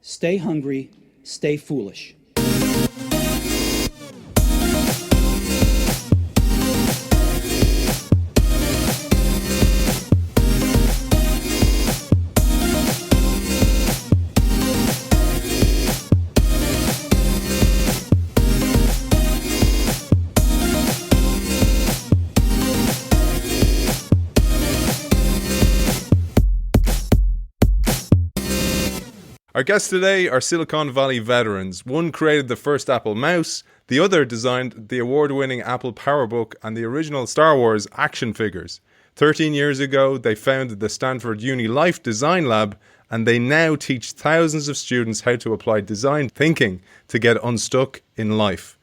Stay hungry, stay foolish. Our guests today are Silicon Valley veterans. One created the first Apple mouse, the other designed the award-winning Apple PowerBook and the original Star Wars action figures. 13 years ago, they founded the Stanford Uni Life Design Lab, and they now teach thousands of students how to apply design thinking to get unstuck in life.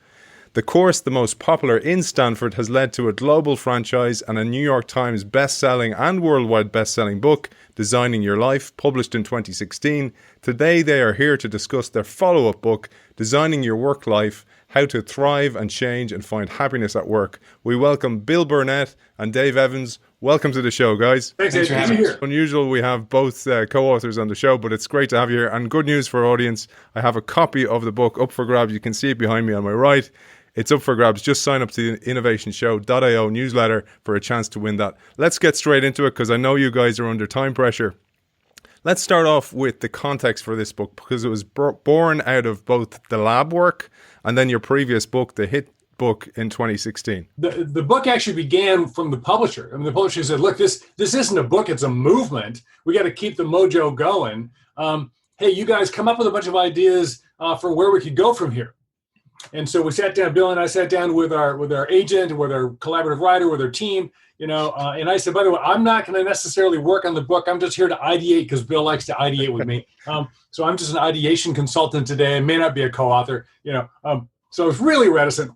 The course, the most popular in Stanford, has led to a global franchise and a New York Times best-selling and worldwide best-selling book, Designing Your Life, published in 2016. Today they are here to discuss their follow-up book, Designing Your Work Life, How to Thrive and Change and Find Happiness at Work. We welcome Bill Burnett and Dave Evans. Welcome to the show, guys. Thanks for having us. Unusual we have both co-authors on the show, but it's great to have you here. And good news for our audience, I have a copy of the book up for grabs. You can see it behind me on my right. It's up for grabs. Just sign up to the innovationshow.io newsletter for a chance to win that. Let's get straight into it because I know you guys are under time pressure. Let's start off with the context for this book because it was born out of both the lab work and then your previous book, the hit book in 2016. The book actually began from the publisher. I mean, the publisher said, look, this isn't a book, it's a movement. We got to keep the mojo going. Hey, you guys come up with a bunch of ideas for where we could go from here. And so we sat down, Bill and I sat down with our agent, with our collaborative writer, with our team, and I said, by the way, I'm not going to necessarily work on the book. I'm just here to ideate because Bill likes to ideate with me. So I'm just an ideation consultant today. I may not be a co-author, so I was really reticent.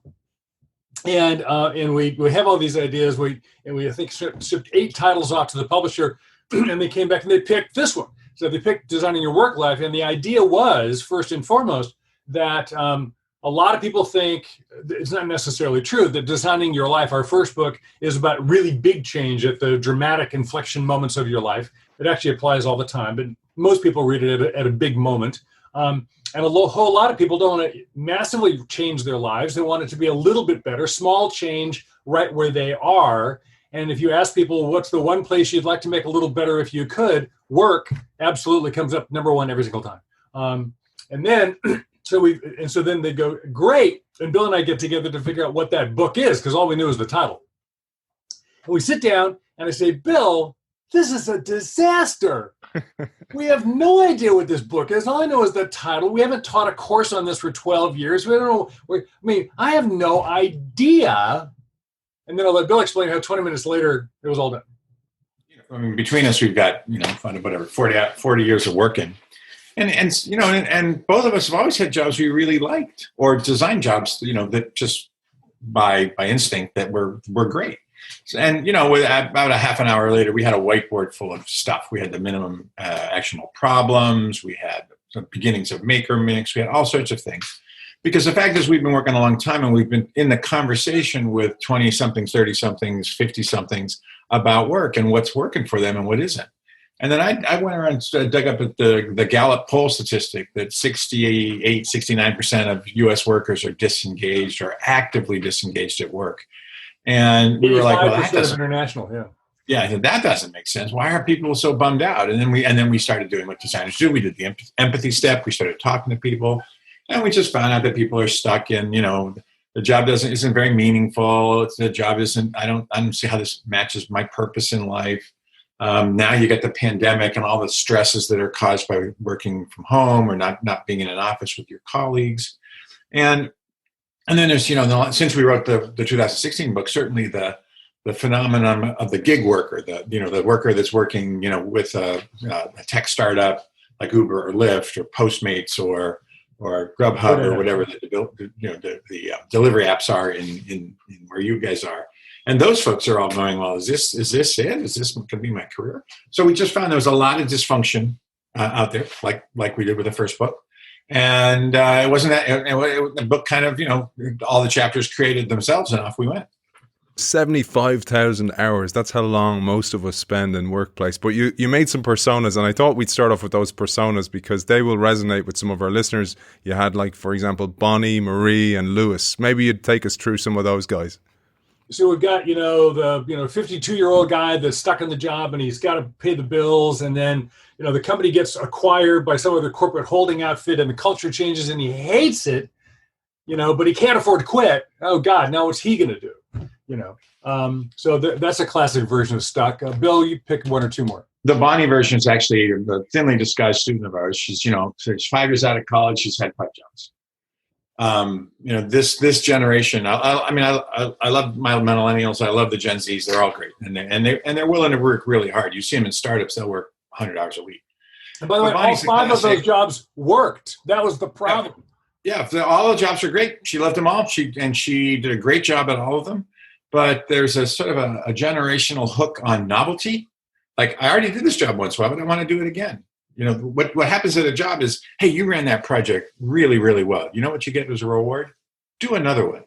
And we have all these ideas. We I think shipped 8 titles off to the publisher, and they came back and they picked this one. So they picked Designing Your Work Life, and the idea was first and foremost that a lot of people think it's not necessarily true that Designing Your Life, our first book, is about really big change at the dramatic inflection moments of your life. It actually applies all the time, but most people read it at a big moment. And a whole lot of people don't want to massively change their lives. They want it to be a little bit better, small change right where they are. And if you ask people, what's the one place you'd like to make a little better if you could, work absolutely comes up number one every single time. And then... So then they go, great. And Bill and I get together to figure out what that book is, because all we knew was the title. And we sit down and I say, Bill, this is a disaster. We have no idea what this book is. All I know is the title. We haven't taught a course on this for 12 years. We don't know. I have no idea. And then I'll let Bill explain how 20 minutes later, it was all done. I mean, between us, we've got, 40 years of working. And both of us have always had jobs we really liked, or design jobs, that just by instinct that were great. And, with about a half an hour later, we had a whiteboard full of stuff. We had the minimum actionable problems. We had the beginnings of Maker Mix. We had all sorts of things. Because the fact is we've been working a long time and we've been in the conversation with 20-somethings, 30-somethings, 50-somethings about work and what's working for them and what isn't. And then I went around and dug up at the Gallup poll statistic that 69% of U.S. workers are disengaged or actively disengaged at work. And we were like, well, that doesn't, international, yeah. Yeah, I said, that doesn't make sense. Why are people so bummed out? And then we started doing what designers do. We did the empathy step. We started talking to people. And we just found out that people are stuck in, the job isn't very meaningful. The job isn't, I don't see how this matches my purpose in life. Now you get the pandemic and all the stresses that are caused by working from home or not being in an office with your colleagues. And then there's, since we wrote the 2016 book, certainly the phenomenon of the gig worker, the worker that's working, with a tech startup like Uber or Lyft or Postmates or Grubhub or whatever the delivery apps are in where you guys are. And those folks are all going, well, is this it? Is this going to be my career? So we just found there was a lot of dysfunction out there, like we did with the first book. And it wasn't that, the book kind of, all the chapters created themselves and off we went. 75,000 hours. That's how long most of us spend in workplace. But you made some personas, and I thought we'd start off with those personas because they will resonate with some of our listeners. You had, like, for example, Bonnie, Marie, and Lewis. Maybe you'd take us through some of those guys. So we've got, the 52-year-old guy that's stuck in the job and he's got to pay the bills. And then, the company gets acquired by some other corporate holding outfit and the culture changes and he hates it, but he can't afford to quit. Oh God, now what's he going to do? So that's a classic version of stuck. Bill, you pick one or two more. The Bonnie version is actually a thinly disguised student of ours. She's, she's 5 years out of college. She's had 5 jobs. This generation, I love my millennials. I love the Gen Zs. They're all great. And they're willing to work really hard. You see them in startups, they'll work 100 hours a week. And by the way, all 5 of those jobs worked. That was the problem. Yeah, all the jobs are great. She loved them all. She did a great job at all of them. But there's a sort of a generational hook on novelty. Like, I already did this job once, why would I want to do it again? What happens at a job is, hey, you ran that project really, really well. You know what you get as a reward? Do another one.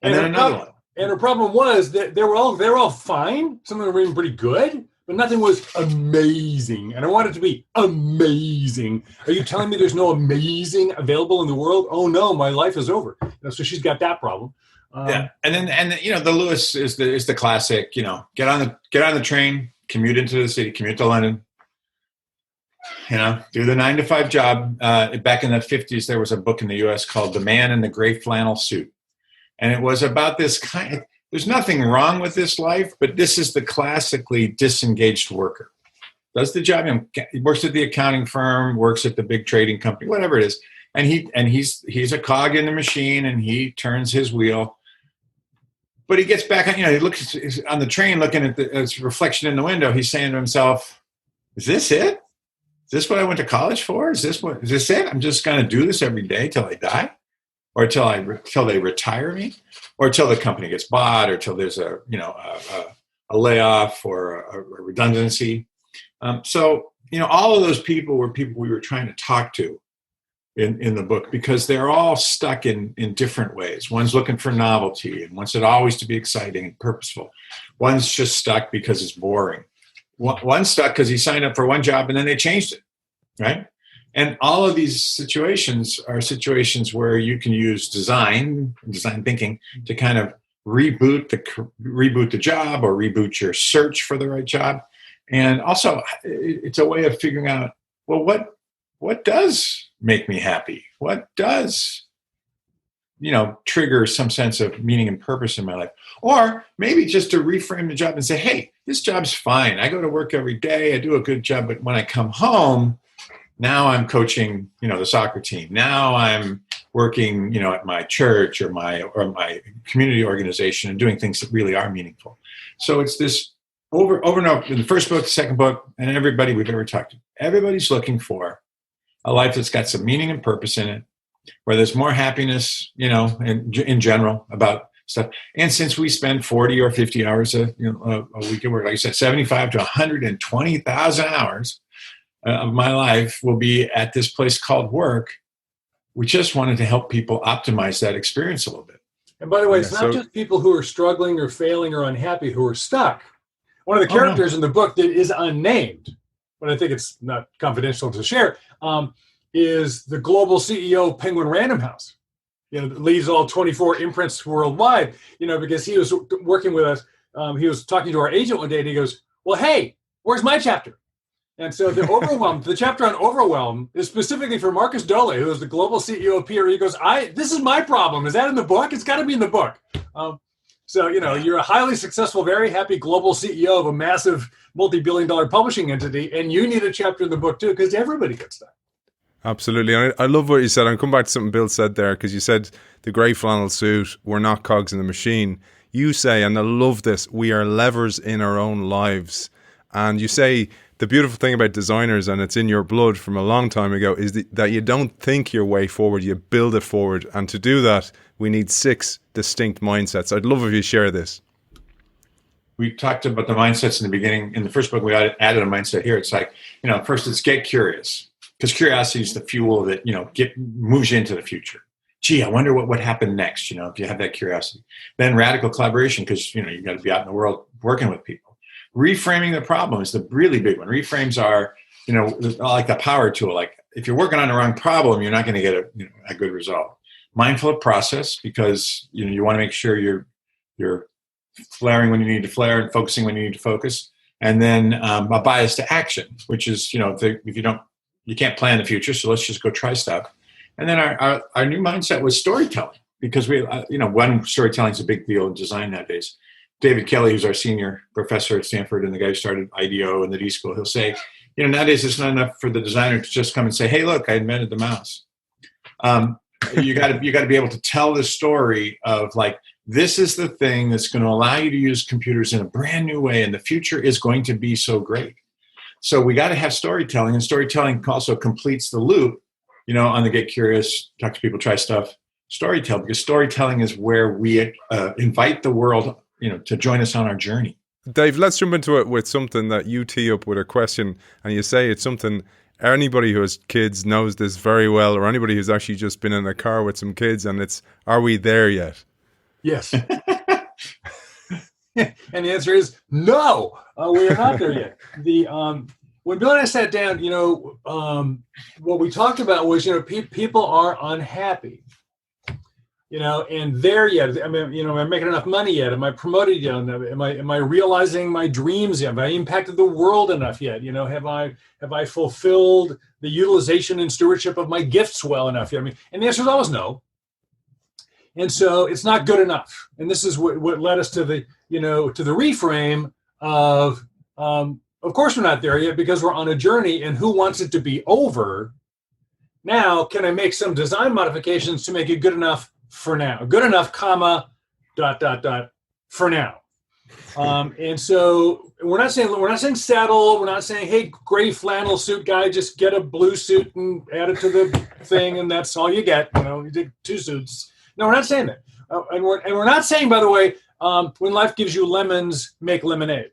And then another one. And the problem was that they were all fine. Some of them were even pretty good, but nothing was amazing. And I want it to be amazing. Are you telling me there's no amazing available in the world? Oh no, my life is over. So she's got that problem. Yeah, and then the Lewis is the classic. Get on the train, commute into the city, commute to London. Do the 9-to-5 job. Back in the 50s, there was a book in the U.S. called "The Man in the Gray Flannel Suit," and it was about this kind. There's nothing wrong with this life, but this is the classically disengaged worker. Does the job, he works at the accounting firm, works at the big trading company, whatever it is, and he's a cog in the machine, and he turns his wheel. But he gets back on. He looks on the train, looking at his reflection in the window. He's saying to himself, "Is this it? Is this what I went to college for? Is this it? I'm just going to do this every day till I die, or till they retire me, or till the company gets bought, or till there's a layoff or a redundancy." So all of those people were people we were trying to talk to in the book, because they're all stuck in different ways. One's looking for novelty and wants it always to be exciting and purposeful. One's just stuck because it's boring. One's stuck because he signed up for one job and then they changed it, right? And all of these situations are situations where you can use design thinking to kind of reboot the job or reboot your search for the right job. And also, it's a way of figuring out, well, what does make me happy? What does, trigger some sense of meaning and purpose in my life? Or maybe just to reframe the job and say, hey, this job's fine. I go to work every day. I do a good job. But when I come home, now I'm coaching, the soccer team. Now I'm working, at my church or my community organization and doing things that really are meaningful. So it's this over and over in the first book, the second book, and everybody we've ever talked to. Everybody's looking for a life that's got some meaning and purpose in it, where there's more happiness, in general about stuff. And since we spend 40 or 50 hours a week at work, like I said, 75 to 120,000 hours of my life will be at this place called work. We just wanted to help people optimize that experience a little bit. And by the way, it's not just people who are struggling or failing or unhappy who are stuck. One of the characters in the book that is unnamed, but I think it's not confidential to share, is the global CEO of Penguin Random House. That leads all 24 imprints worldwide, because he was working with us. He was talking to our agent one day and he goes, well, hey, where's my chapter? And so the chapter on overwhelm is specifically for Marcus Dole, who is the global CEO of PR. He goes, this is my problem. Is that in the book? It's got to be in the book. So, you're a highly successful, very happy global CEO of a massive multi-billion-dollar publishing entity, and you need a chapter in the book too, because everybody gets that. Absolutely. And I love what you said. I'll come back to something Bill said there, because you said the grey flannel suit, we're not cogs in the machine. You say, and I love this, we are levers in our own lives. And you say the beautiful thing about designers, and it's in your blood from a long time ago, is that you don't think your way forward, you build it forward. And to do that, we need 6 distinct mindsets. I'd love if you share this. We talked about the mindsets in the beginning. In the first book, we added a mindset here. It's like, first it's get curious, because curiosity is the fuel that, moves you into the future. gee, I wonder what would happen next, if you have that curiosity. Then radical collaboration, because, you got to be out in the world working with people. Reframing the problem is the really big one. Reframes are, like the power tool. Like if you're working on the wrong problem, you're not going to get a good result. Mindful of process, because, you want to make sure you're flaring when you need to flare and focusing when you need to focus. And then a bias to action, which is, if you can't plan the future, so let's just go try stuff. And then our new mindset was storytelling, because one, storytelling is a big deal in design nowadays. David Kelly, who's our senior professor at Stanford and the guy who started IDEO and the D School, he'll say, nowadays it's not enough for the designer to just come and say, hey, look, I invented the mouse. You got to be able to tell the story of like, this is the thing that's going to allow you to use computers in a brand new way, and the future is going to be so great. So we got to have storytelling, and storytelling also completes the loop, on the get curious, talk to people, try stuff, storytelling, because storytelling is where we invite the world, to join us on our journey. Dave, let's jump into it with something that you tee up with a question, and you say it's something anybody who has kids knows this very well, or anybody who's actually just been in a car with some kids, and it's, are we there yet? Yes. And the answer is no, we are not there yet. When Bill and I sat down, what we talked about was, people are unhappy, and there yet. I mean, am I making enough money yet? Am I promoted yet? Am I realizing my dreams yet? Have I impacted the world enough yet? Have I fulfilled the utilization and stewardship of my gifts well enough yet? And the answer is always no. And so it's not good enough. And this is what led us to the reframe of course we're not there yet, because we're on a journey, and who wants it to be over? Now, can I make some design modifications to make it good enough for now? Good enough, comma, ... for now. And so we're not saying saddle. We're not saying, hey, gray flannel suit guy, just get a blue suit and add it to the thing, and that's all you get. You did 2 suits. No, we're not saying that. And we're not saying, by the way, when life gives you lemons, make lemonade.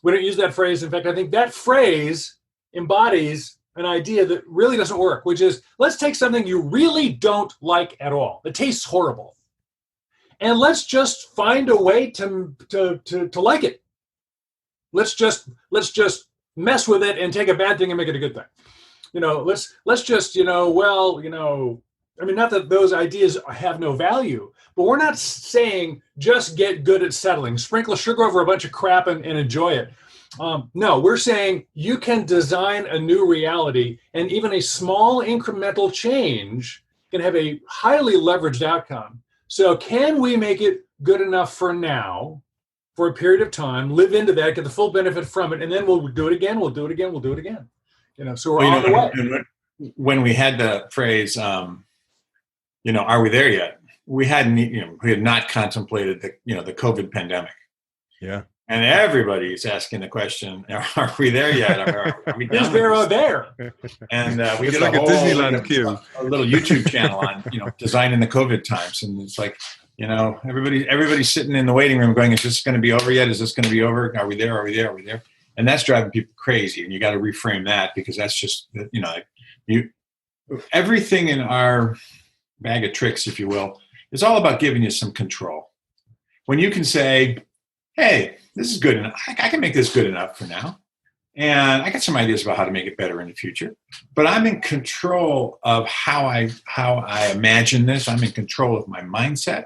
We don't use that phrase. In fact, I think that phrase embodies an idea that really doesn't work, which is, let's take something you really don't like at all. It tastes horrible. And let's just find a way to like it. Let's just mess with it and take a bad thing and make it a good thing. Let's just, not that those ideas have no value, but we're not saying just get good at settling, sprinkle sugar over a bunch of crap and enjoy it. No, we're saying you can design a new reality, and even a small incremental change can have a highly leveraged outcome. So can we make it good enough for now, for a period of time, live into that, get the full benefit from it, and then we'll do it again, we'll do it again, we'll do it again. So we're on the way. When we had the phrase, are we there yet? We had not contemplated the COVID pandemic. Yeah. And everybody's asking the question, are we there yet? Are we done? Is there a there? And we it's did like a Disneyland queue. A little YouTube channel on, design in the COVID times. And it's like, everybody's sitting in the waiting room going, is this going to be over yet? Is this going to be over? Are we there? Are we there? Are we there? And that's driving people crazy. And you got to reframe that, because that's just, everything in our bag of tricks, if you will, is all about giving you some control. When you can say, hey, this is good enough. I can make this good enough for now. And I got some ideas about how to make it better in the future. But I'm in control of how I imagine this. I'm in control of my mindset.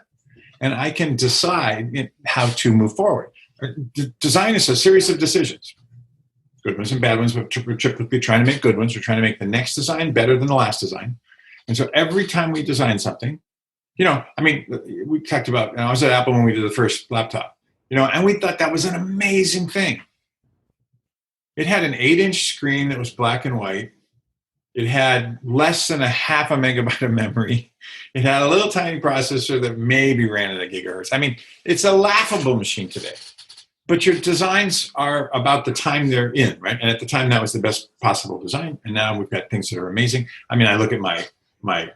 And I can decide how to move forward. Design is a series of decisions. Good ones and bad ones, but we're typically trying to make good ones. We're trying to make the next design better than the last design. And so every time we design something, we talked about, I was at Apple when we did the first laptop, and we thought that was an amazing thing. It had an 8-inch screen that was black and white. It had less than a half a megabyte of memory. It had a little tiny processor that maybe ran at a gigahertz. It's a laughable machine today. But your designs are about the time they're in, right? And at the time, that was the best possible design. And now we've got things that are amazing. I look at my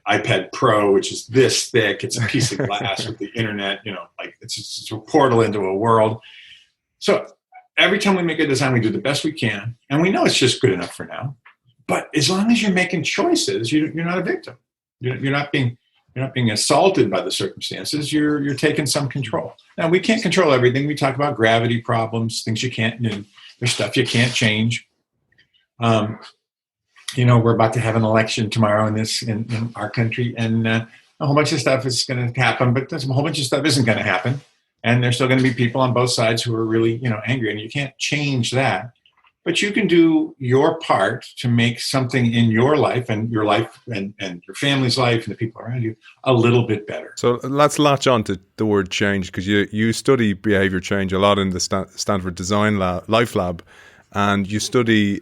iPad Pro, which is this thick. It's a piece of glass with the internet, it's a portal into a world. So every time we make a design, we do the best we can. And we know it's just good enough for now. But as long as you're making choices, you're not a victim. You're not being, you're not being assaulted by the circumstances. You're taking some control. Now, we can't control everything. We talk about gravity problems, things you can't do. There's stuff you can't change. We're about to have an election tomorrow in our country, and a whole bunch of stuff is going to happen, but there's a whole bunch of stuff isn't going to happen. And there's still going to be people on both sides who are really, angry, and you can't change that. But you can do your part to make something in your life and your family's life and the people around you a little bit better. So let's latch on to the word change, because you study behavior change a lot in the Stanford Design Life Lab, and you study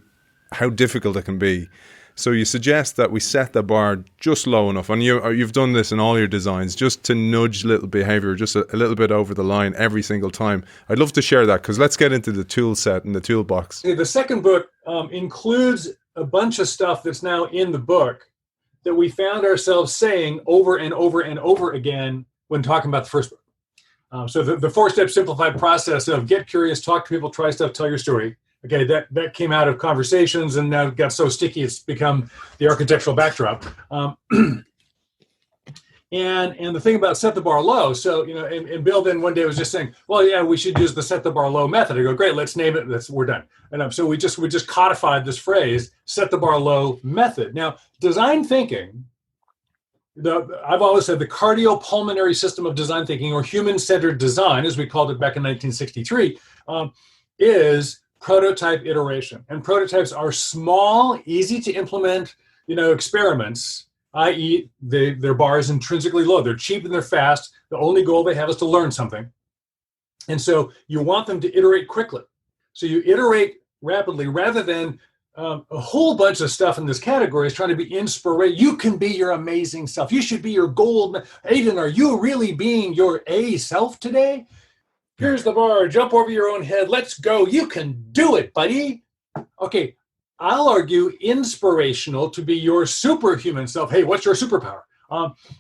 how difficult it can be. So you suggest that we set the bar just low enough, and you've done this in all your designs, just to nudge little behavior just a little bit over the line every single time. I'd love to share that, because let's get into the tool set and the toolbox. The second book includes a bunch of stuff that's now in the book that we found ourselves saying over and over and over again when talking about the first book. So the four-step simplified process of get curious, talk to people, try stuff, tell your story. Okay, that came out of conversations, and now it got so sticky it's become the architectural backdrop. And the thing about set the bar low, so and Bill then one day was just saying, well, yeah, we should use the set the bar low method. I go, great, let's name it. We're done. And so we just codified this phrase, set the bar low method. Now, design thinking, I've always said the cardiopulmonary system of design thinking, or human-centered design, as we called it back in 1963, is prototype iteration. And prototypes are small, easy to implement, experiments, i.e. their bar is intrinsically low. They're cheap and they're fast. The only goal they have is to learn something. And so you want them to iterate quickly. So you iterate rapidly rather than a whole bunch of stuff in this category is trying to be inspiration. You can be your amazing self. You should be your gold. Aidan, are you really being your A self today? Here's the bar, jump over your own head, let's go, you can do it, buddy. Okay, I'll argue inspirational to be your superhuman self. Hey, what's your superpower?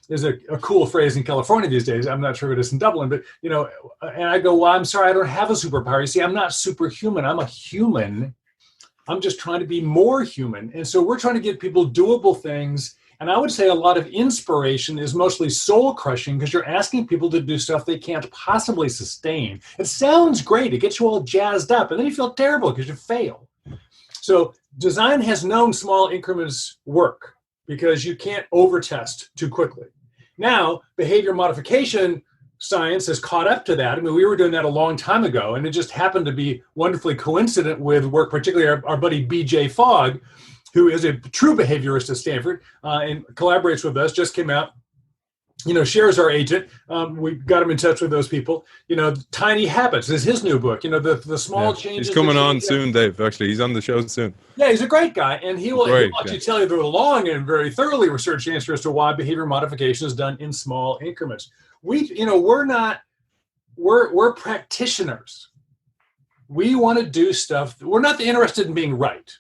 Is a cool phrase in California these days. I'm not sure if it is in Dublin, but, and I go, well, I'm sorry, I don't have a superpower. You see, I'm not superhuman, I'm a human. I'm just trying to be more human. And so we're trying to give people doable things. And I would say a lot of inspiration is mostly soul crushing, because you're asking people to do stuff they can't possibly sustain. It sounds great. It gets you all jazzed up, and then you feel terrible because you fail. So design has known small increments work because you can't overtest too quickly. Now, behavior modification science has caught up to that. I mean, we were doing that a long time ago, and it just happened to be wonderfully coincident with work, particularly our buddy B.J. Fogg, who is a true behaviorist at Stanford and collaborates with us, just came out, shares our agent. We got him in touch with those people. Tiny Habits is his new book. The small changes. He's coming on soon, Dave. Actually, he's on the show soon. Yeah, he's a great guy. And he'll actually tell you the long and very thoroughly researched answer as to why behavior modification is done in small increments. We're practitioners. We want to do stuff. We're not interested in being right.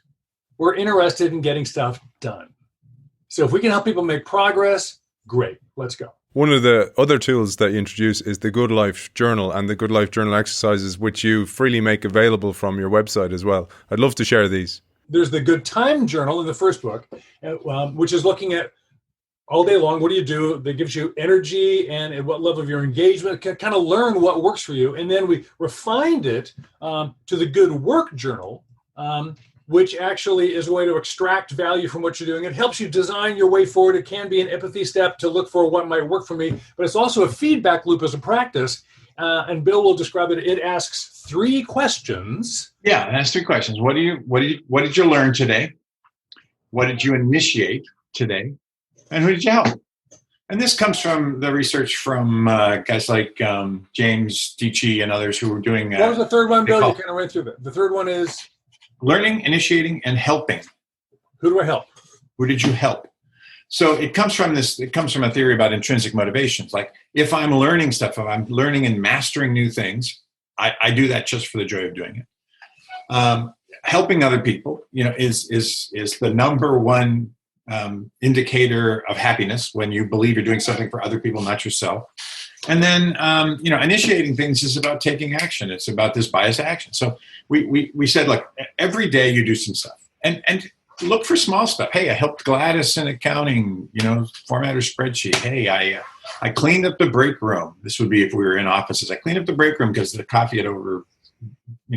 We're interested in getting stuff done. So if we can help people make progress, great. Let's go. One of the other tools that you introduce is the Good Life Journal and the Good Life Journal exercises, which you freely make available from your website as well. I'd love to share these. There's the Good Time Journal in the first book, which is looking at all day long, what do you do that gives you energy and at what level of your engagement, kind of learn what works for you. And then we refined it to the Good Work Journal, which actually is a way to extract value from what you're doing. It helps you design your way forward. It can be an empathy step to look for what might work for me, but it's also a feedback loop as a practice. And Bill will describe it. It asks 3 questions. Yeah, it asks 3 questions. What did you learn today? What did you initiate today? And who did you help? And this comes from the research from guys like James Dici and others who were doing. What was the third one, Bill? You kind of went through that. The third one is learning, initiating, and helping. Who do I help? Who did you help? So it comes from this. It comes from a theory about intrinsic motivations. Like if I'm learning stuff, if I'm learning and mastering new things, I do that just for the joy of doing it. Helping other people, is the number one indicator of happiness when you believe you're doing something for other people, not yourself. And then, initiating things is about taking action. It's about this biased action. So we said, look, every day you do some stuff. And look for small stuff. Hey, I helped Gladys in accounting, format her spreadsheet. Hey, I cleaned up the break room. This would be if we were in offices. I cleaned up the break room because the coffee had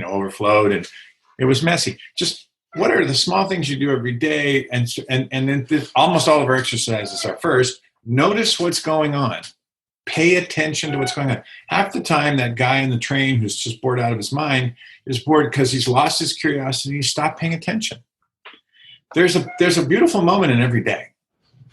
overflowed and it was messy. Just what are the small things you do every day? And then almost all of our exercises are first, notice what's going on. Pay attention to what's going on. Half the time, that guy in the train who's just bored out of his mind is bored because he's lost his curiosity. Stop paying attention. There's a beautiful moment in every day.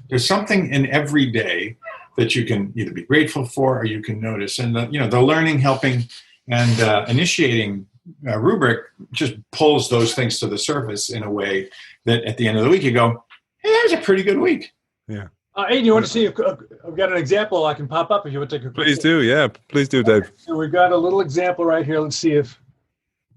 There's something in every day that you can either be grateful for or you can notice. And the learning, helping, and initiating rubric just pulls those things to the surface in a way that at the end of the week you go, hey, that was a pretty good week. Yeah. Aidan, you want to see if I've got an example I can pop up if you want to take a quick Please do. Yeah, please do, Dave. So we've got a little example right here. Let's see if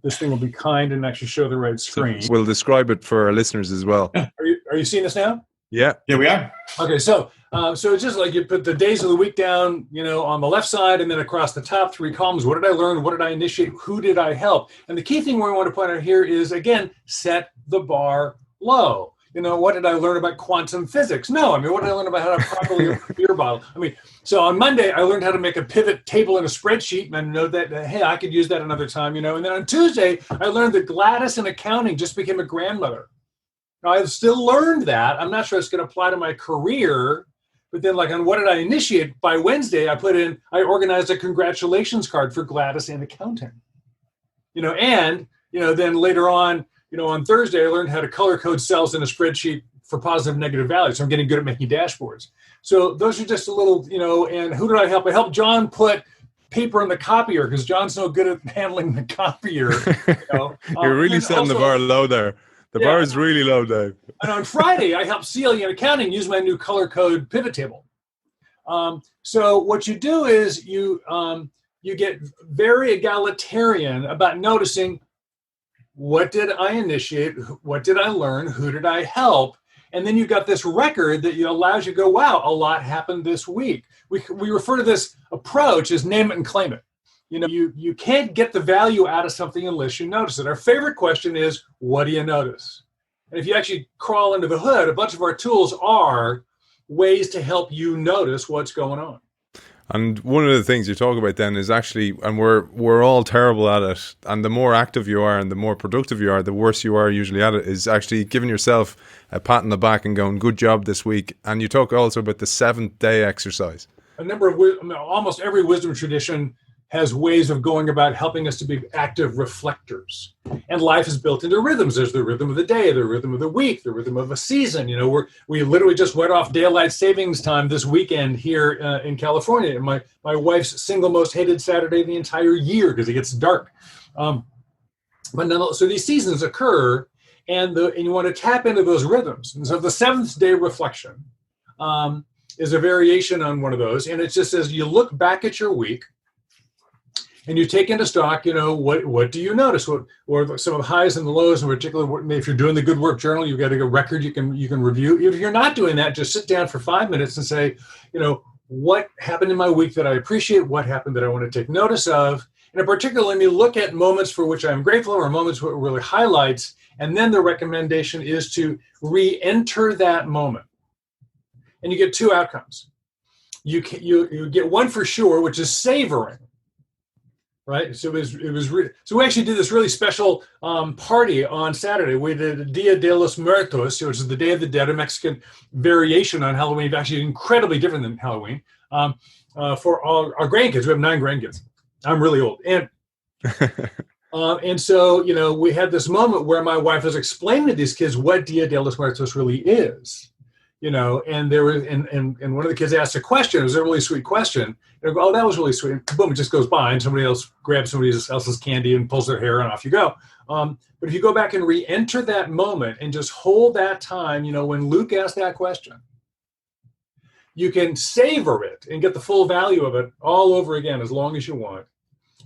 this thing will be kind and actually show the right screen. We'll describe it for our listeners as well. Are you seeing this now? Yeah. Yeah, we are. Okay, so it's just like you put the days of the week down, on the left side, and then across the top 3 columns. What did I learn? What did I initiate? Who did I help? And the key thing we want to point out here is, again, set the bar low. What did I learn about quantum physics? No, what did I learn about how to properly open a beer bottle? So on Monday, I learned how to make a pivot table in a spreadsheet, and I know that, hey, I could use that another time, And then on Tuesday, I learned that Gladys in accounting just became a grandmother. Now, I've still learned that. I'm not sure it's going to apply to my career, but then on what did I initiate? By Wednesday, I organized a congratulations card for Gladys in accounting. Then later on, on Thursday, I learned how to color code cells in a spreadsheet for positive, negative values. So I'm getting good at making dashboards. So those are just a little, and who did I help? I helped John put paper on the copier because John's no good at handling the copier. You're really setting the bar low there. The bar is really low, Dave. And on Friday, I helped Celia in accounting use my new color code pivot table. So what you do is you get very egalitarian about noticing what did I initiate, what did I learn, who did I help, and then you've got this record that allows you to go, wow, a lot happened this week. We refer to this approach as name it and claim it. You can't get the value out of something unless you notice it. Our favorite question is, what do you notice? And if you actually crawl under the hood, a bunch of our tools are ways to help you notice what's going on. And one of the things you talk about then is actually, and we're all terrible at it, and the more active you are and the more productive you are, the worse you are usually at it, is actually giving yourself a pat on the back and going, good job this week. And you talk also about the 7th day exercise. Almost every wisdom tradition has ways of going about helping us to be active reflectors. And life is built into rhythms. There's the rhythm of the day, the rhythm of the week, the rhythm of a season. We literally just went off daylight savings time this weekend here in California. And my wife's single most hated Saturday of the entire year because it gets dark. So these seasons occur, and you want to tap into those rhythms. And so the 7th day reflection is a variation on one of those. And it just says you look back at your week, and you take into stock, what do you notice? What or some of the highs and the lows, in particular, if you're doing the good work journal, you've got a record you can review. If you're not doing that, just sit down for 5 minutes and say, what happened in my week that I appreciate? What happened that I want to take notice of? And in particular, let me look at moments for which I'm grateful or moments where it really highlights. And then the recommendation is to re-enter that moment. And you get 2 outcomes. You get one for sure, which is savoring. Right, so so we actually did this really special party on Saturday. We did Dia de los Muertos, which is the Day of the Dead, a Mexican variation on Halloween, actually incredibly different than Halloween. For our grandkids, we have 9 grandkids. I'm really old, and so we had this moment where my wife was explaining to these kids what Dia de los Muertos really is. And there was, and one of the kids asked a question. It was a really sweet question. And I go, oh, that was really sweet. And boom, it just goes by, and somebody else grabs somebody else's candy and pulls their hair, and off you go. But if you go back and re-enter that moment and just hold that time, when Luke asked that question, you can savor it and get the full value of it all over again as long as you want.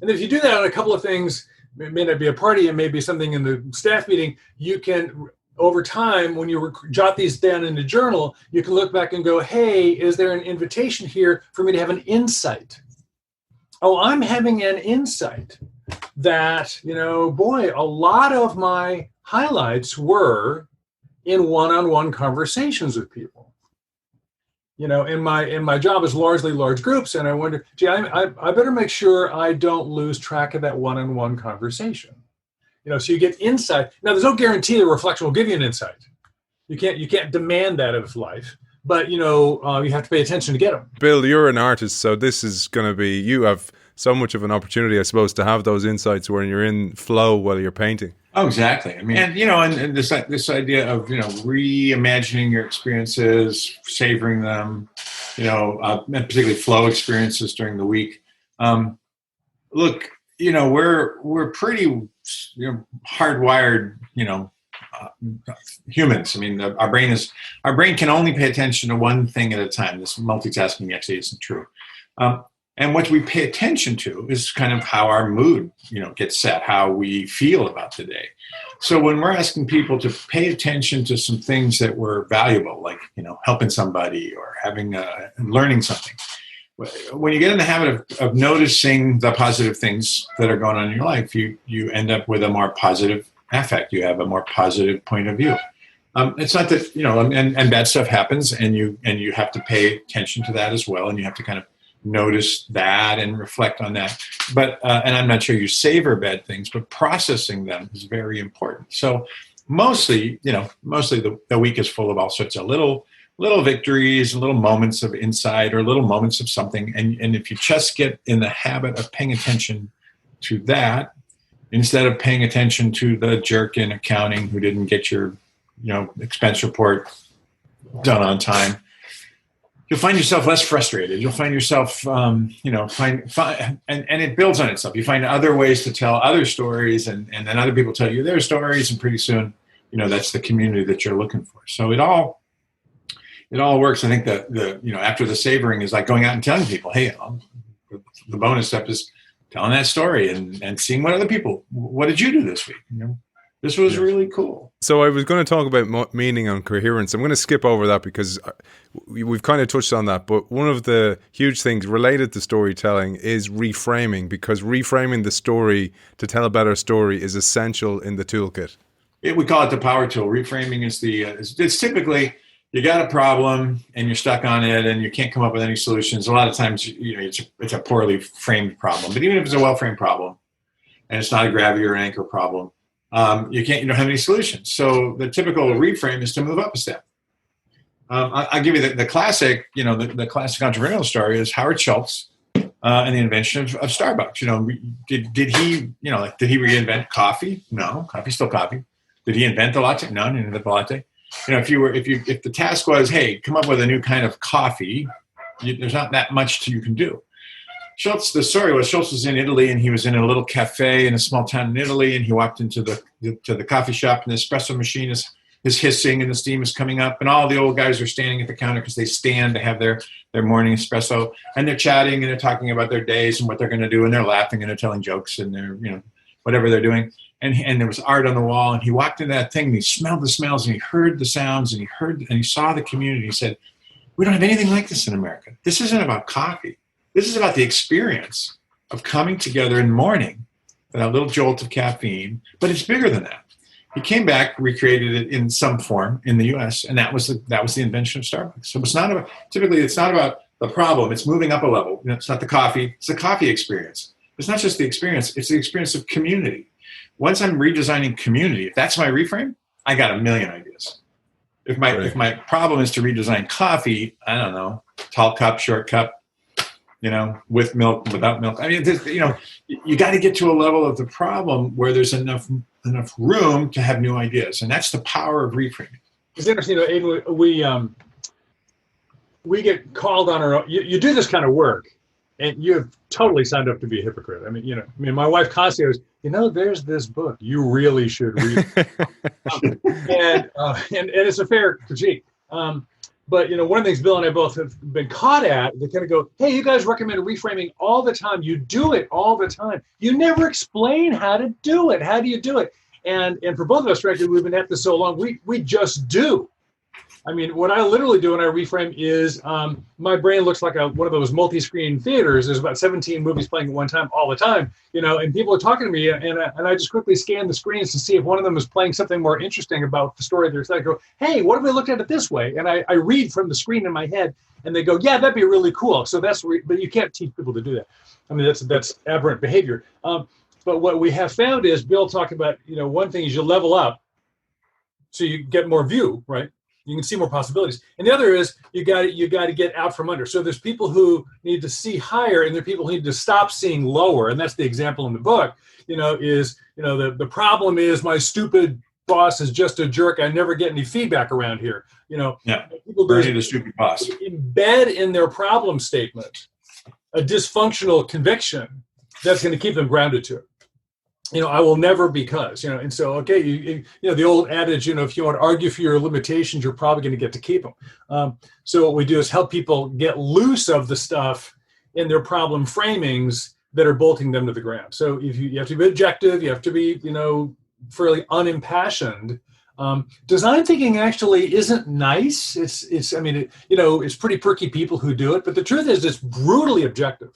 And if you do that on a couple of things, it may not be a party, it may be something in the staff meeting, you can, over time, when you jot these down in the journal, you can look back and go, hey, is there an invitation here for me to have an insight? Oh, I'm having an insight that, boy, a lot of my highlights were, in one-on-one conversations with people. And my job is largely large groups, and I wonder, gee, I better make sure I don't lose track of that one-on-one conversation. So you get insight. Now, there's no guarantee that reflection will give you an insight. You can't demand that of life, but you have to pay attention to get them. Bill, you're an artist, so this is going to be, you have so much of an opportunity, I suppose, to have those insights when you're in flow while you're painting. Oh, exactly. I mean, and this idea of reimagining your experiences, savoring them, and particularly flow experiences during the week. Look, we're pretty hardwired, humans. I mean, our brain can only pay attention to one thing at a time. This multitasking actually isn't true. And what we pay attention to is kind of how our mood, gets set, how we feel about the day. So when we're asking people to pay attention to some things that were valuable, like, helping somebody or learning something, when you get in the habit of noticing the positive things that are going on in your life, you end up with a more positive affect. You have a more positive point of view. It's not that, and bad stuff happens, and you have to pay attention to that as well, and you have to kind of notice that and reflect on that. But and I'm not sure you savor bad things, but processing them is very important. So mostly the week is full of all sorts of little victories and little moments of insight or little moments of something. And if you just get in the habit of paying attention to that, instead of paying attention to the jerk in accounting who didn't get your expense report done on time, you'll find yourself less frustrated. You'll find yourself, and it builds on itself. You find other ways to tell other stories, and then other people tell you their stories, and pretty soon, that's the community that you're looking for. So it all works. I think that after the savoring is like going out and telling people, hey, the bonus step is telling that story and seeing what did you do this week? This was really cool. So I was going to talk about meaning and coherence. I'm going to skip over that because we've kind of touched on that. But one of the huge things related to storytelling is reframing, because reframing the story to tell a better story is essential in the toolkit. We call it the power tool. Reframing is it's typically you got a problem and you're stuck on it and you can't come up with any solutions. A lot of times, it's a poorly framed problem. But even if it's a well-framed problem and it's not a gravity or an anchor problem, you don't have any solutions. So the typical reframe is to move up a step. I'll give you the classic, the classic entrepreneurial story is Howard Schultz and the invention of Starbucks. Did he reinvent coffee? No, coffee's still coffee. Did he invent the latte? No, he didn't invent the latte. If the task was, hey, come up with a new kind of coffee, there's not that much you can do. The story was Schultz was in Italy, and he was in a little cafe in a small town in Italy, and he walked into the coffee shop, and the espresso machine is hissing, and the steam is coming up, and all the old guys are standing at the counter because they stand to have their morning espresso, and they're chatting and they're talking about their days and what they're going to do, and they're laughing and they're telling jokes and they're whatever they're doing, and there was art on the wall, and he walked into that thing and he smelled the smells and he heard the sounds and he saw the community. He said, "We don't have anything like this in America. This isn't about coffee. This is about the experience of coming together in the morning with that little jolt of caffeine, but it's bigger than that." He came back, recreated it in some form in the U.S., and that was the invention of Starbucks. So it's not about the problem. It's moving up a level. It's not the coffee. It's the coffee experience. It's not just the experience. It's the experience of community. Once I'm redesigning community, if that's my reframe, I got a million ideas. If my problem is to redesign coffee, I don't know, tall cup, short cup, with milk, without milk. I mean, you got to get to a level of the problem where there's enough room to have new ideas, and that's the power of reframing. It's interesting, Aidan, we get called on our own. You do this kind of work, and you have totally signed up to be a hypocrite. I mean, my wife constantly goes, there's this book you really should read, and it's a fair critique. But one of the things Bill and I both have been caught at, they kind of go, hey, you guys recommend reframing all the time. You do it all the time. You never explain how to do it. How do you do it? And for both of us, frankly, we've been at this so long, we just do. I mean, what I literally do when I reframe is my brain looks like one of those multi-screen theaters. There's about 17 movies playing at one time, all the time, and people are talking to me, and I just quickly scan the screens to see if one of them is playing something more interesting about the story they're saying. I go, hey, what if we looked at it this way? And I read from the screen in my head, and they go, yeah, that'd be really cool. So but you can't teach people to do that. I mean, that's aberrant behavior. But what we have found is Bill talked about, one thing is you level up so you get more view, right? You can see more possibilities. And the other is you got to get out from under. So there's people who need to see higher, and there are people who need to stop seeing lower. And that's the example in the book, the problem is my stupid boss is just a jerk. I never get any feedback around here. People Bernie the stupid boss. Embed in their problem statement a dysfunctional conviction that's going to keep them grounded to it. I will never because, and so, okay, the old adage, if you want to argue for your limitations, you're probably going to get to keep them. So what we do is help people get loose of the stuff in their problem framings that are bolting them to the ground. So if you have to be objective, you have to be, fairly unimpassioned. Design thinking actually isn't nice. It's pretty perky people who do it, but the truth is it's brutally objective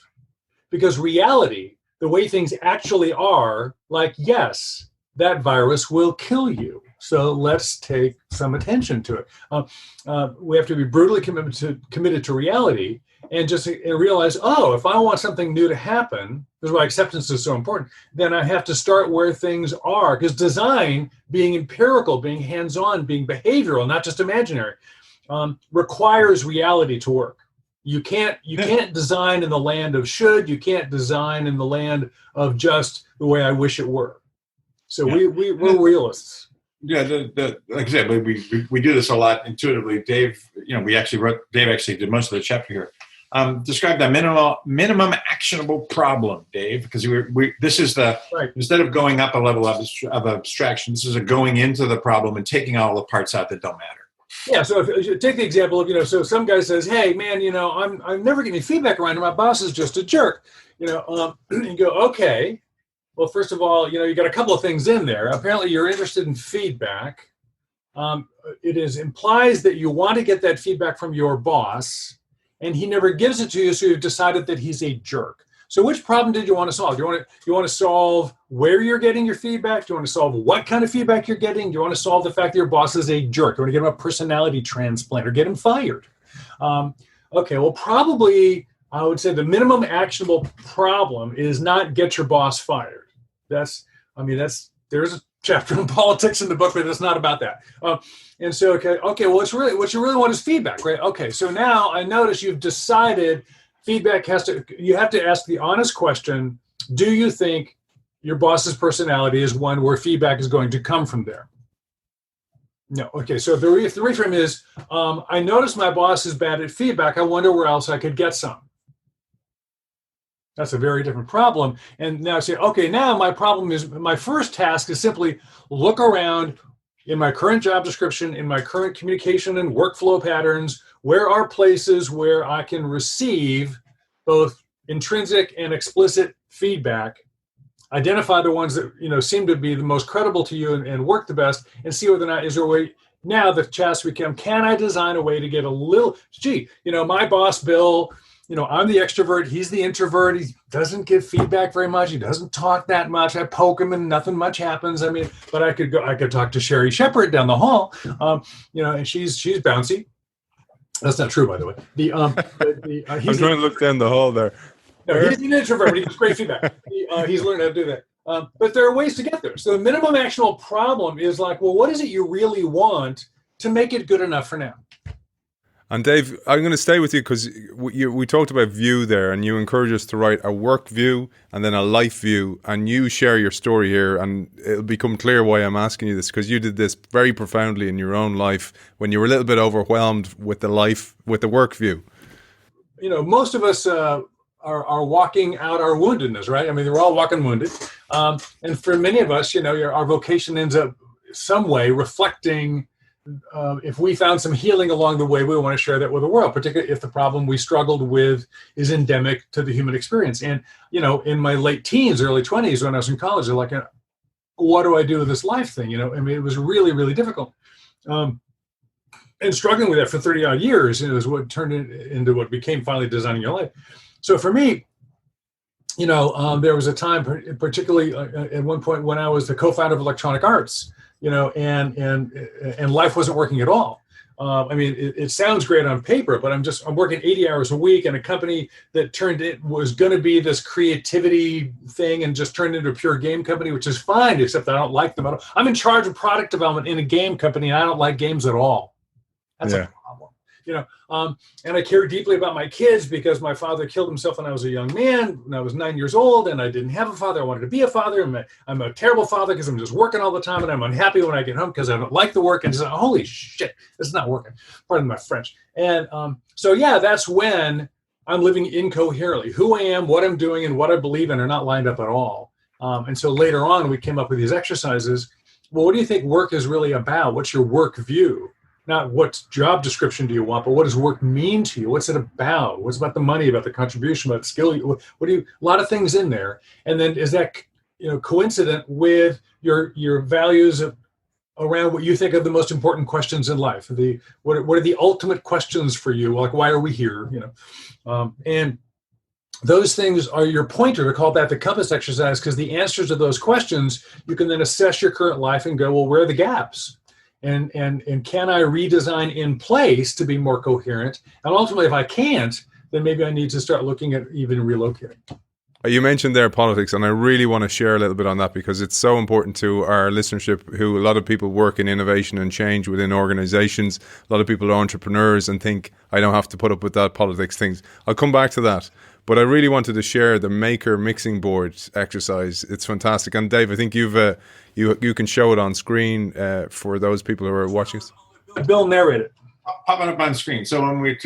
because reality, the way things actually are, like, yes, that virus will kill you. So let's take some attention to it. We have to be brutally committed to reality and just realize, if I want something new to happen, this is why acceptance is so important, then I have to start where things are. Because design, being empirical, being hands-on, being behavioral, not just imaginary, requires reality to work. You can't design in the land of should. You can't design in the land of just the way I wish it were. So we're realists. Yeah, like I said, we do this a lot intuitively. Dave actually did most of the chapter here. Describe the minimum actionable problem, Dave, because this is instead of going up a level of abstraction, this is a going into the problem and taking all the parts out that don't matter. Yeah, so if you take the example of, so some guy says, hey, man, I'm never getting feedback around, and my boss is just a jerk. You go, okay, well, first of all, you got a couple of things in there. Apparently, you're interested in feedback. It implies that you want to get that feedback from your boss, and he never gives it to you, so you've decided that he's a jerk. So which problem did you want to solve? Do you want to solve where you're getting your feedback? Do you want to solve what kind of feedback you're getting? Do you want to solve the fact that your boss is a jerk? Do you want to get him a personality transplant or get him fired? Okay, well, probably I would say the minimum actionable problem is not get your boss fired. There's a chapter on politics in the book, but it's not about that. And so, okay, well, what you really want is feedback, right? Okay, so now I notice you've decided feedback you have to ask the honest question, do you think your boss's personality is one where feedback is going to come from there? No. Okay, so if the reframe is, I notice my boss is bad at feedback, I wonder where else I could get some. That's a very different problem. And now say, okay, now my first task is simply look around in my current job description, in my current communication and workflow patterns, where are places where I can receive both intrinsic and explicit feedback, identify the ones that seem to be the most credible to you and work the best, and see whether or not is there a way. Now the task become, can I design a way to get a little, my boss, Bill, I'm the extrovert, he's the introvert, he doesn't give feedback very much, he doesn't talk that much, I poke him and nothing much happens. But I could talk to Sherry Shepard down the hall, and she's bouncy. That's not true, by the way. I'm trying to look down the hall there. No, he's an introvert, but he gives great feedback. He's learned how to do that. But there are ways to get there. So the minimum actionable problem is like, well, what is it you really want to make it good enough for now? And Dave, I'm going to stay with you because we talked about view there, and you encourage us to write a work view and then a life view, and you share your story here, and it'll become clear why I'm asking you this, because you did this very profoundly in your own life when you were a little bit overwhelmed with the work view. Most of us are walking out our woundedness, right? We're all walking wounded. And for many of us, our vocation ends up some way reflecting. If we found some healing along the way, we want to share that with the world, particularly if the problem we struggled with is endemic to the human experience. And, in my late teens, early 20s, when I was in college, they're like, what do I do with this life thing? It was really, really difficult. and struggling with that for 30 odd years, and it was what turned into what became finally Designing Your Life. So for me, there was a time, particularly at one point when I was the co-founder of Electronic Arts, and life wasn't working at all. It sounds great on paper, but I'm working 80 hours a week in a company that was going to be this creativity thing and just turned into a pure game company, which is fine, except I don't like them at all. I'm in charge of product development in a game company, and I don't like games at all. That's a problem, and I care deeply about my kids because my father killed himself when I was a young man, when I was 9 years old, and I didn't have a father. I wanted to be a father. I'm a terrible father because I'm just working all the time, and I'm unhappy when I get home because I don't like the work. And just, holy shit, this is not working. Pardon my French. And that's when I'm living incoherently. Who I am, what I'm doing, and what I believe in are not lined up at all. And so later on, we came up with these exercises. Well, what do you think work is really about? What's your work view? Not what job description do you want, but what does work mean to you? What's it about? What's about the money, about the contribution, about the skill? A lot of things in there. And then is that coincident with your values around what you think are the most important questions in life? What are the ultimate questions for you? Like, why are we here? And those things are your pointer. We call that the compass exercise, because the answers to those questions, you can then assess your current life and go, well, where are the gaps? And can I redesign in place to be more coherent? And ultimately, if I can't, then maybe I need to start looking at even relocating. You mentioned there politics, and I really want to share a little bit on that because it's so important to our listenership, who a lot of people work in innovation and change within organizations. A lot of people are entrepreneurs and think, I don't have to put up with that politics things. I'll come back to that. But I really wanted to share the Maker Mixing Board exercise. It's fantastic. And Dave, I think you can show it on screen for those people who are watching us. Bill narrated. Popping up on screen. So when we,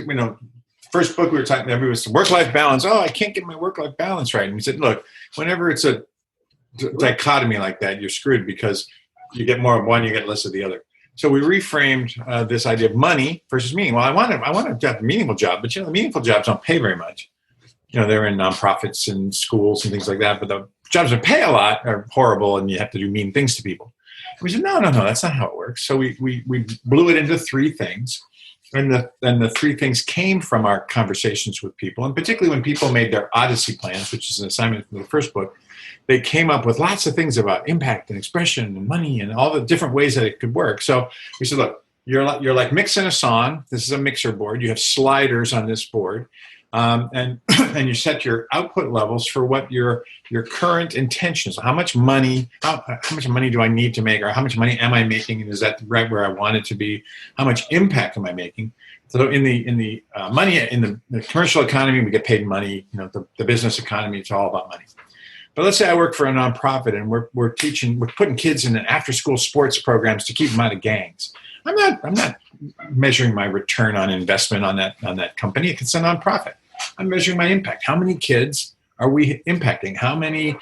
first book we were talking about was work-life balance. Oh, I can't get my work-life balance right. And we said, look, whenever it's a dichotomy like that, you're screwed because you get more of one, you get less of the other. So we reframed this idea of money versus meaning. Well, I want to have a meaningful job, but the meaningful jobs don't pay very much. They're in nonprofits and schools and things like that, but the jobs that pay a lot are horrible and you have to do mean things to people. And we said, no, that's not how it works. So we blew it into three things. And the three things came from our conversations with people, and particularly when people made their Odyssey plans, which is an assignment from the first book, they came up with lots of things about impact and expression and money and all the different ways that it could work. So we said, look, you're like mixing a song. This is a mixer board. You have sliders on this board. And you set your output levels for what your current intentions. How much money do I need to make, or how much money am I making, and is that right where I want it to be? How much impact am I making? So in the money in the commercial economy, we get paid money. The business economy, it's all about money. But let's say I work for a nonprofit and we're putting kids in after-school sports programs to keep them out of gangs. I'm not measuring my return on investment on that company. It's a nonprofit. I'm measuring my impact. How many kids are we impacting? How many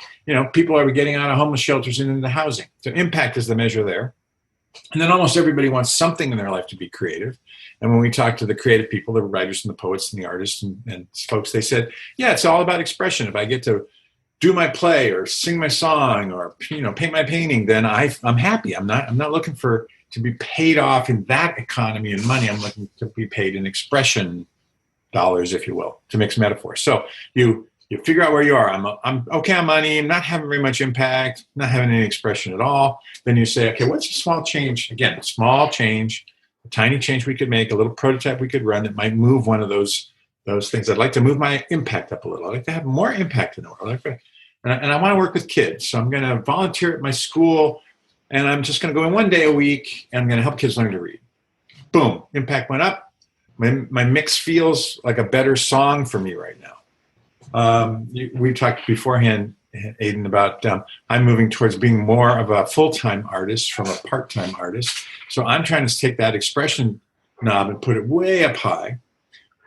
people are we getting out of homeless shelters and into housing? So impact is the measure there. And then almost everybody wants something in their life to be creative. And when we talk to the creative people, the writers and the poets and the artists and folks, they said, yeah, it's all about expression. If I get to do my play or sing my song or paint my painting, then I'm happy. I'm not looking to be paid off in that economy and money. I'm looking to be paid in expression dollars, if you will, to mix metaphors. So you figure out where you are. I'm okay on money. I'm not having very much impact, not having any expression at all. Then you say, okay, what's a small change? Again, a small change, a tiny change we could make, a little prototype we could run that might move one of those things. I'd like to move my impact up a little. I'd like to have more impact in the world. And I want to work with kids. So I'm going to volunteer at my school, and I'm just going to go in one day a week, and I'm going to help kids learn to read. Boom, impact went up. My mix feels like a better song for me right now. We talked beforehand, Aidan, about I'm moving towards being more of a full-time artist from a part-time artist. So I'm trying to take that expression knob and put it way up high.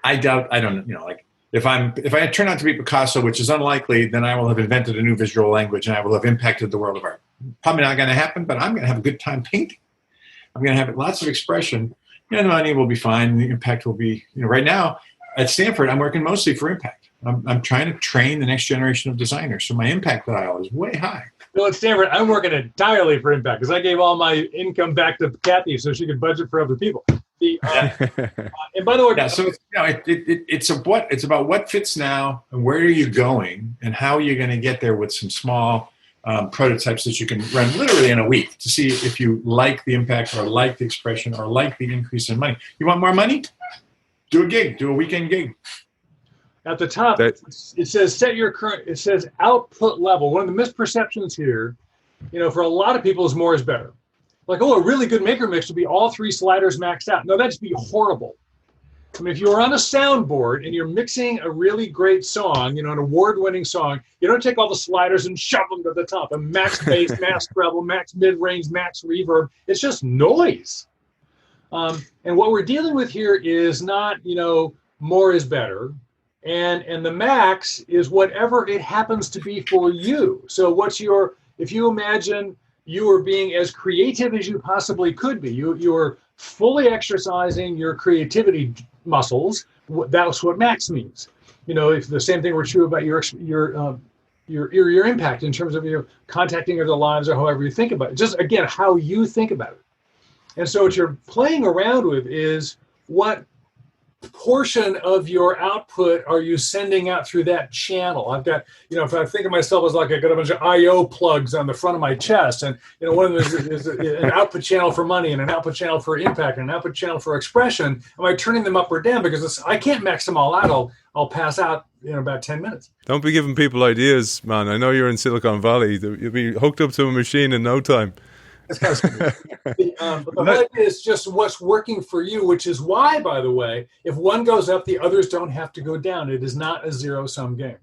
I don't know, like if I turn out to be Picasso, which is unlikely, then I will have invented a new visual language and I will have impacted the world of art. Probably not going to happen, but I'm going to have a good time painting. I'm going to have lots of expression. The money will be fine. The impact will be, right now at Stanford, I'm working mostly for impact. I'm trying to train the next generation of designers. So my impact dial is way high. Well, at Stanford, I'm working entirely for impact because I gave all my income back to Kathy so she could budget for other people. The and by the way, Yeah, so it's about what fits now and where are you going and how are you going to get there with some small prototypes that you can run literally in a week to see if you like the impact or like the expression or like the increase in money. You want more money? Do a gig. Do a weekend gig. at the top, it says set your current. It says output level. One of the misperceptions here, for a lot of people, is more is better. Like, a really good maker mix would be all 3 sliders maxed out. No, that'd be horrible. I mean, if you're on a soundboard and you're mixing a really great song, an award-winning song, you don't take all the sliders and shove them to the top. A max bass, max treble, max mid-range, max reverb. It's just noise. And what we're dealing with here is not, more is better. And the max is whatever it happens to be for you. So if you imagine you are being as creative as you possibly could be, you are fully exercising your creativity muscles. That's what max means. If the same thing were true about your impact in terms of your contacting other lives or however you think about it. Just again, how you think about it. And so what you're playing around with is what portion of your output are you sending out through that channel? I've got, if I think of myself as like I got a bunch of I/O plugs on the front of my chest, and one of them is an output channel for money and an output channel for impact and an output channel for expression. Am I turning them up or down? Because I can't max them all out. I'll pass out in about 10 minutes. Don't be giving people ideas, man. I know you're in Silicon Valley. You'll be hooked up to a machine in no time. That's kind of scary. But the whole idea is just what's working for you, which is why, by the way, if one goes up, the others don't have to go down. It is not a zero-sum game.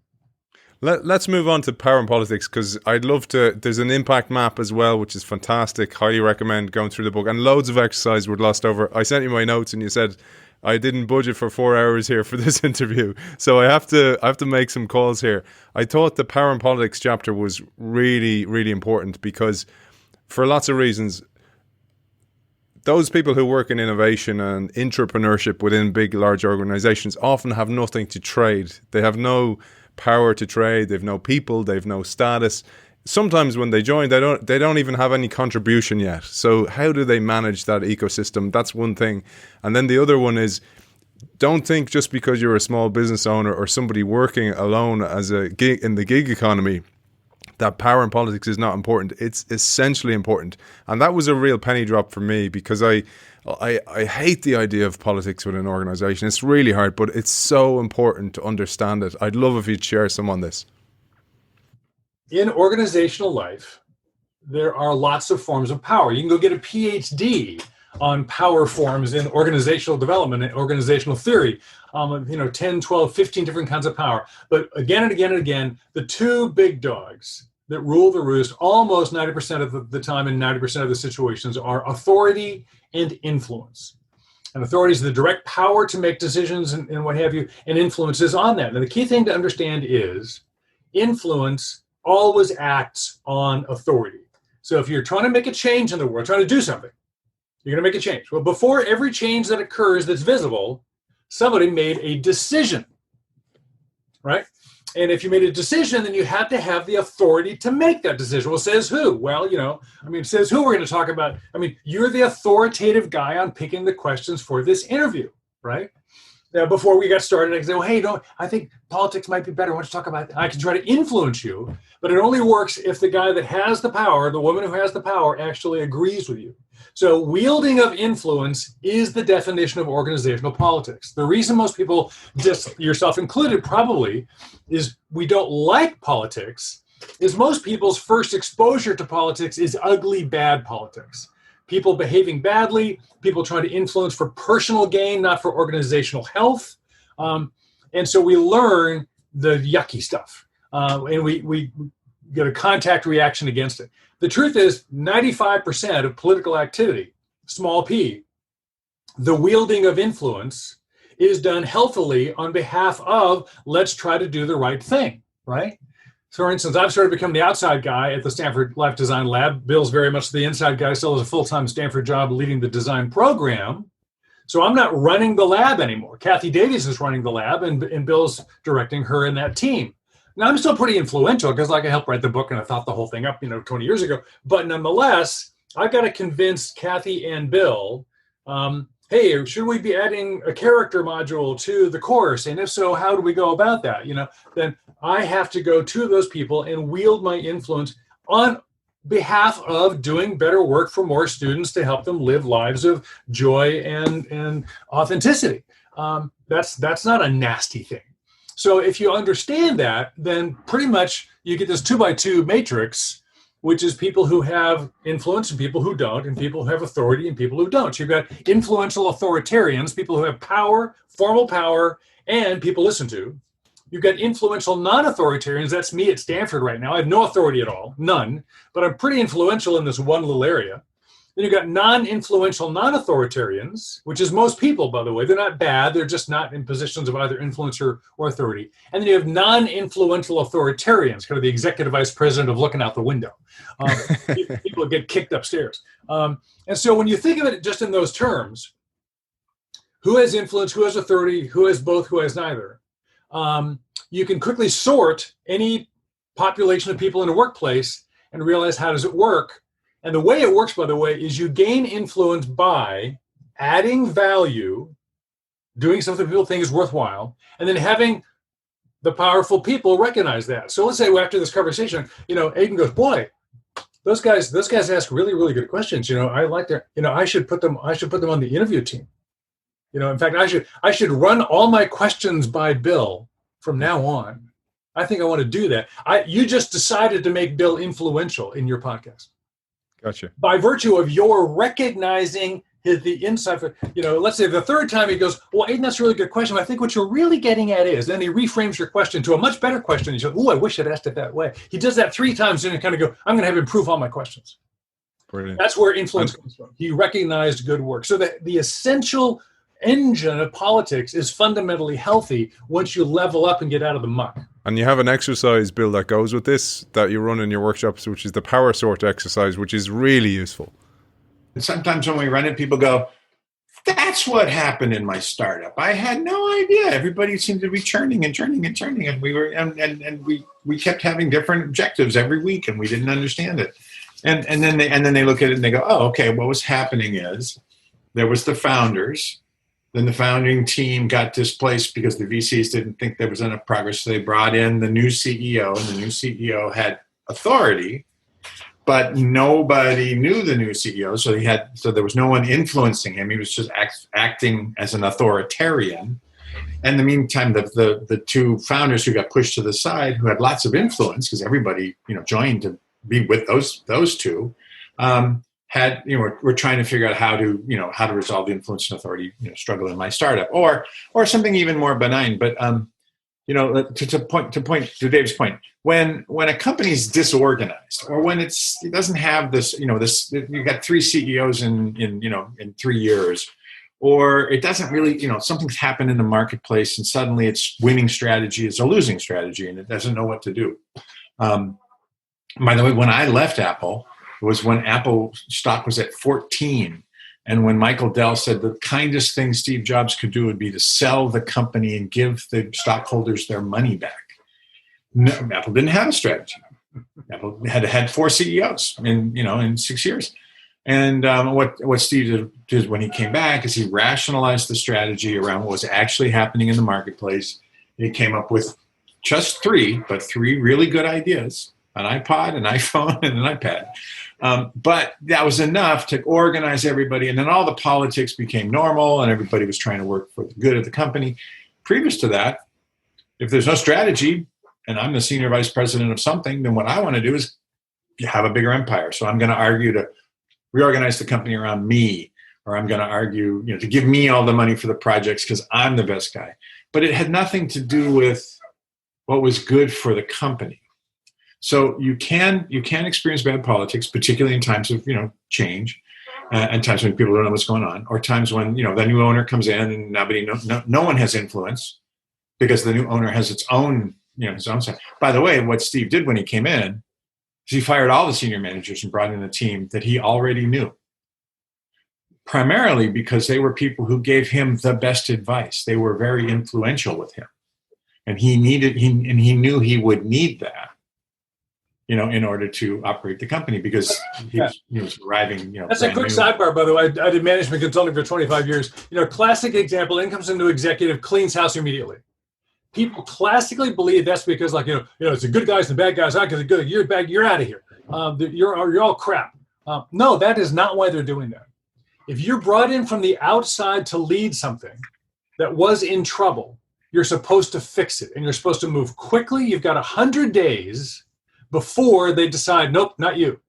Let's move on to power and politics, because I'd love to. There's an impact map as well, which is fantastic. Highly recommend going through the book, and loads of exercise were glossed over. I sent you my notes, and you said I didn't budget for 4 hours here for this interview, so I have to make some calls here. I thought the power and politics chapter was really, really important because, for lots of reasons, those people who work in innovation and entrepreneurship within big, large organizations often have nothing to trade. They have no power to trade. They've no people. They've no status. Sometimes when they join, they don't even have any contribution yet. So how do they manage that ecosystem? That's one thing. And then the other one is, don't think just because you're a small business owner or somebody working alone as a gig in the gig economy that power and politics is not important. It's essentially important. And that was a real penny drop for me, because I hate the idea of politics within an organization. It's really hard, but it's so important to understand it. I'd love if you'd share some on this. In organizational life, there are lots of forms of power. You can go get a PhD on power forms in organizational development and organizational theory. 10, 12, 15 different kinds of power. But again and again and again, the two big dogs that rule the roost almost 90% of the time in 90% of the situations are authority and influence. And authority is the direct power to make decisions and what have you, and influence is on that. And the key thing to understand is influence always acts on authority. So if you're trying to make a change in the world, trying to do something, you're going to make a change. Well, before every change that occurs that's visible, somebody made a decision, right? And if you made a decision, then you have to have the authority to make that decision. Well, says who? Well, says who we're going to talk about. You're the authoritative guy on picking the questions for this interview, right? Now, before we got started, I could say, well, hey, I think politics might be better. Why don't you talk about that? I can try to influence you, but it only works if the guy that has the power, the woman who has the power, actually agrees with you. So wielding of influence is the definition of organizational politics. The reason most people, yourself included probably, is we don't like politics is most people's first exposure to politics is ugly, bad politics. People behaving badly, people trying to influence for personal gain, not for organizational health. And so we learn the yucky stuff, and we get a contact reaction against it. The truth is 95% of political activity, small p, the wielding of influence, is done healthily on behalf of let's try to do the right thing, right? So for instance, I've started to become the outside guy at the STANFORD Life Design Lab. Bill's very much the inside guy, still has a full-time Stanford job leading the design program. So I'm not running the lab anymore. Kathy Davies is running the lab, and Bill's directing her and that team. Now, I'm still pretty influential because I helped write the book and I thought the whole thing up, 20 years ago. But nonetheless, I've got to convince Kathy and Bill hey, should we be adding a character module to the course? And if so, how do we go about that? Then I have to go to those people and wield my influence on behalf of doing better work for more students to help them live lives of joy and authenticity. That's not a nasty thing. So if you understand that, then pretty much you get this 2x2 matrix, which is people who have influence and people who don't, and people who have authority and people who don't. So you've got influential authoritarians, people who have power, formal power, and people listen to. You've got influential non-authoritarians. That's me at Stanford right now. I have no authority at all, none, but I'm pretty influential in this one little area. Then you've got non-influential non-authoritarians, which is most people, by the way. They're not bad. They're just not in positions of either influence or authority. And then you have non-influential authoritarians, kind of the executive vice president of looking out the window. People get kicked upstairs. And so when you think of it just in those terms, who has influence, who has authority, who has both, who has neither, you can quickly sort any population of people in a workplace and realize how does it work. And the way it works, by the way, is you gain influence by adding value, doing something people think is worthwhile, and then having the powerful people recognize that. So let's say after this conversation, Aidan goes, boy, those guys ask really, really good questions. I like their, I should put them on the interview team. In fact, I should run all my questions by Bill from now on. I think I want to do that. You just decided to make Bill influential in your podcast. Gotcha. By virtue of your recognizing the insight. Let's say the third time he goes, well, Aidan, that's a really good question. I think what you're really getting at is, then he reframes your question to a much better question. He says, oh, I wish I'd asked it that way. He does that 3 times and you kind of go, I'm going to have him improve all my questions. Brilliant. That's where influence comes from. He recognized good work. So that the essential engine of politics is fundamentally healthy once you level up and get out of the muck. And you have an exercise, Bill, that goes with this that you run in your workshops, which is the power sort exercise, which is really useful. And sometimes when we run it, people go, that's what happened in my startup. I had no idea. Everybody seemed to be churning and churning and churning. And we kept having different objectives every week and we didn't understand it. And then they look at it and they go, oh, okay, what was happening is there was the founders. Then the founding team got displaced because the VCs didn't think there was enough progress. So they brought in the new CEO, and the new CEO had authority, but nobody knew the new CEO. So there was no one influencing him. He was just acting as an authoritarian. And in the meantime, the 2 founders who got pushed to the side, who had lots of influence because everybody joined to be with those 2. We're trying to figure out how to resolve the influence and authority struggle in my startup, or something even more benign. But to Dave's point, when a company's disorganized, or when it doesn't have this, you got 3 CEOs in 3 years, or it doesn't really, something's happened in the marketplace and suddenly its winning strategy is a losing strategy and it doesn't know what to do. By the way, when I left Apple, it was when Apple stock was at 14. And when Michael Dell said the kindest thing Steve Jobs could do would be to sell the company and give the stockholders their money back. No, Apple didn't have a strategy. Apple had 4 CEOs in 6 years. And what Steve did when he came back is he rationalized the strategy around what was actually happening in the marketplace. He came up with just 3 really good ideas: an iPod, an iPhone, and an iPad. But that was enough to organize everybody. And then all the politics became normal and everybody was trying to work for the good of the company. Previous to that, if there's no strategy and I'm the senior vice president of something, then what I want to do is have a bigger empire. So I'm going to argue to reorganize the company around me, or I'm going to argue, to give me all the money for the projects because I'm the best guy. But it had nothing to do with what was good for the company. So you can experience bad politics, particularly in times of change, and times when people don't know what's going on, or times when the new owner comes in and no one has influence because the new owner has its own his own side. By the way, what Steve did when he came in is he fired all the senior managers and brought in a team that he already knew, primarily because they were people who gave him the best advice. They were very influential with him, and he knew he would need that in order to operate the company, because he was arriving, That's a quick sidebar, by the way. I did management consulting for 25 years. Classic example, in comes into executive, cleans house immediately. People classically believe that's because, it's the good guys and the bad guys. Not because the good, you're bad, you're out of here. You're all crap. No, that is not why they're doing that. If you're brought in from the outside to lead something that was in trouble, you're supposed to fix it, and you're supposed to move quickly. You've got 100 days before they decide, nope, not you.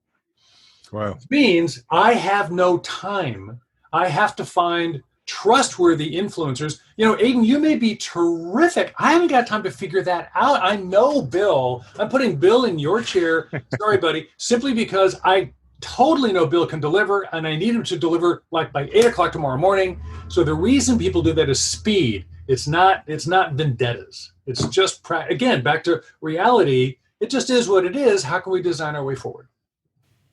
Wow. Which means I have no time. I have to find trustworthy influencers. Aidan, you may be terrific. I haven't got time to figure that out. I know Bill. I'm putting Bill in your chair. Sorry, buddy. Simply because I totally know Bill can deliver, and I need him to deliver by 8 o'clock tomorrow morning. So the reason people do that is speed. It's not vendettas. It's just, again, back to reality. It just is what it is. How can we design our way forward?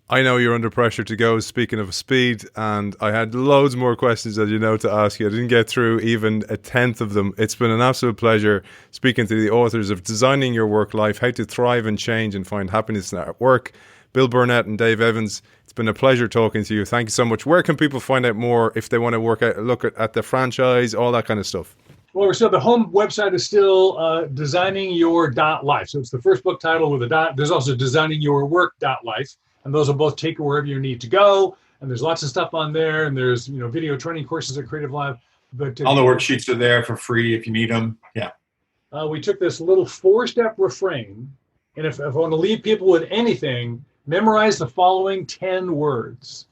I know you're under pressure to go, speaking of speed, and I had loads more questions, as you know, to ask you. I didn't get through even a tenth of them. It's been an absolute pleasure speaking to the authors of Designing Your Work Life, How to Thrive and Change and Find Happiness at Work, Bill Burnett and Dave Evans. It's been a pleasure talking to you. Thank you so much. Where can people find out more if they want to look at the franchise, all that kind of stuff? Well, so the home website is still designingyour.life. So it's the first book title with a dot. There's also designingyourwork.life. And those will both take you wherever you need to go. And there's lots of stuff on there. And there's, video training courses at Creative Lab. But all the worksheets are there for free if you need them. Yeah. We took this little 4-step refrain. And if I want to leave people with anything, memorize the following 10 words.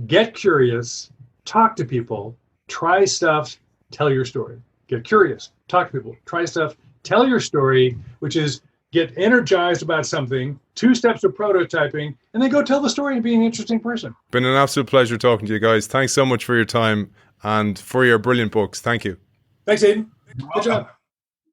Get curious, talk to people, try stuff, tell your story. Get curious, talk to people, try stuff, tell your story, which is get energized about something, 2 steps of prototyping, and then go tell the story and be an interesting person. Been an absolute pleasure talking to you guys. Thanks so much for your time and for your brilliant books. Thank you. Thanks, Aidan. Good job.